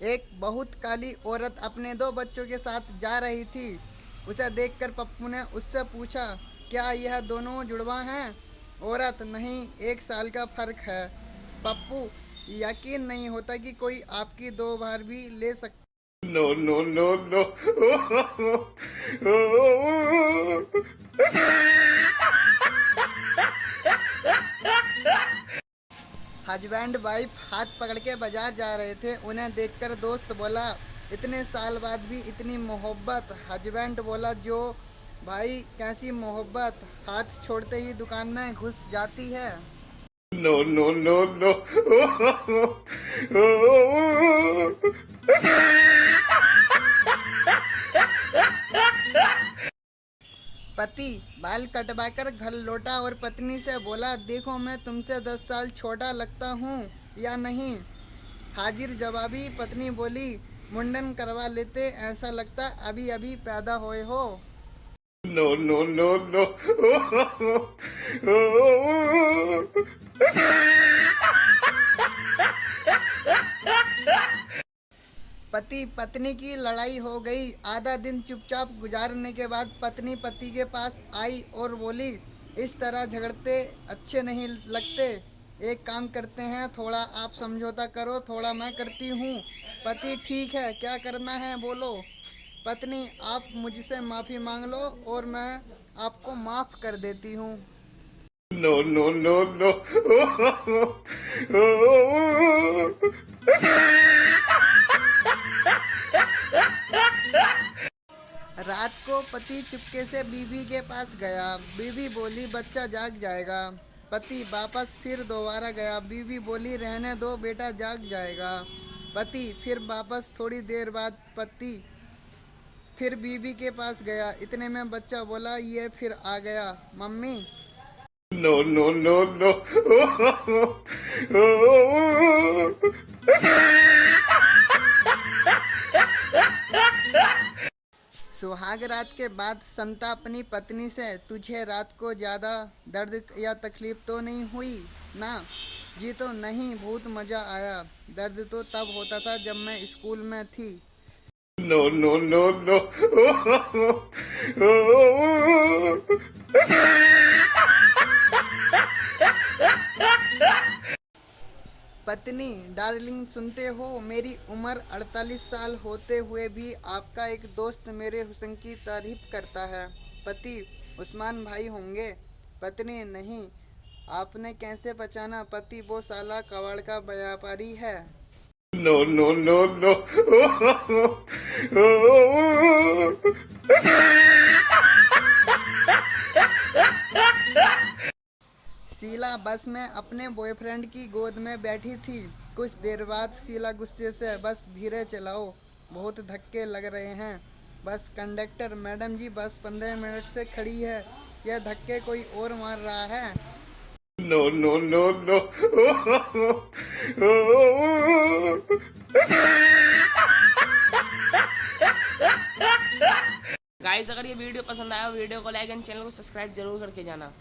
एक बहुत काली औरत अपने 2 बच्चों के साथ जा रही थी। उसे देखकर पप्पू ने उससे पूछा, क्या यह दोनों जुड़वा हैं? औरत, नहीं, 1 साल का फर्क है। पप्पू, यकीन नहीं होता कि कोई आपकी 2 बार भी ले सकता। No, no, no, no. Husband wife हाथ पकड़ के बाजार जा रहे थे। उन्हें देखकर दोस्त बोला, इतने साल बाद भी इतनी मोहब्बत। हस्बैंड बोला, जो भाई कैसी मोहब्बत, हाथ छोड़ते ही दुकान में घुस जाती है। No, no, no, no. पति बाल कटवाकर घर लौटा और पत्नी से बोला, देखो मैं तुमसे 10 साल छोटा लगता हूँ या नहीं? हाजिर जवाबी पत्नी बोली, मुंडन करवा लेते, ऐसा लगता अभी अभी पैदा हुए हो। No, no, no, no. पति पत्नी की लड़ाई हो गई। आधा दिन चुपचाप गुजारने के बाद पत्नी पति के पास आई और बोली, इस तरह झगड़ते अच्छे नहीं लगते। एक काम करते हैं, थोड़ा आप समझौता करो, थोड़ा मैं करती हूँ। पति, ठीक है, क्या करना है बोलो। पत्नी, आप मुझसे माफ़ी मांग लो और मैं आपको माफ़ कर देती हूँ। No, no, no, no. रात को पति चुपके से बीवी के पास गया। बीवी बोली, बच्चा जाग जाएगा। पति वापस फिर दोबारा गया। बीवी बोली, रहने दो बेटा, जाग जाएगा। पति फिर वापस। थोड़ी देर बाद पति फिर बीवी के पास गया। इतने में बच्चा बोला, ये फिर आ गया mummy. No, no, no, no. सुहाग रात के बाद संता अपनी पत्नी से, तुझे रात को ज़्यादा दर्द या तकलीफ तो नहीं हुई ना? जी तो नहीं, बहुत मज़ा आया। दर्द तो तब होता था जब मैं स्कूल में थी। No, no, no, no. पत्नी, डार्लिंग सुनते हो, मेरी उम्र 48 साल होते हुए भी आपका एक दोस्त मेरे हुस्न की तारीफ करता है। पति, उस्मान भाई होंगे। पत्नी, नहीं, आपने कैसे पहचाना? पति, वो साला कबाड़ का व्यापारी है। No, no, no, no. Sheila बस में अपने बॉयफ्रेंड की गोद में बैठी थी। कुछ देर बाद शीला गुस्से से, बस धीरे चलाओ, बहुत धक्के लग रहे हैं। बस कंडक्टर, मैडम जी बस 15 मिनट से खड़ी है, यह धक्के कोई और मार रहा है। No, no, no, no. Guys, अगर ये वीडियो पसंद आया वीडियो को लाइक एंड चैनल को सब्सक्राइब जरूर करके जाना।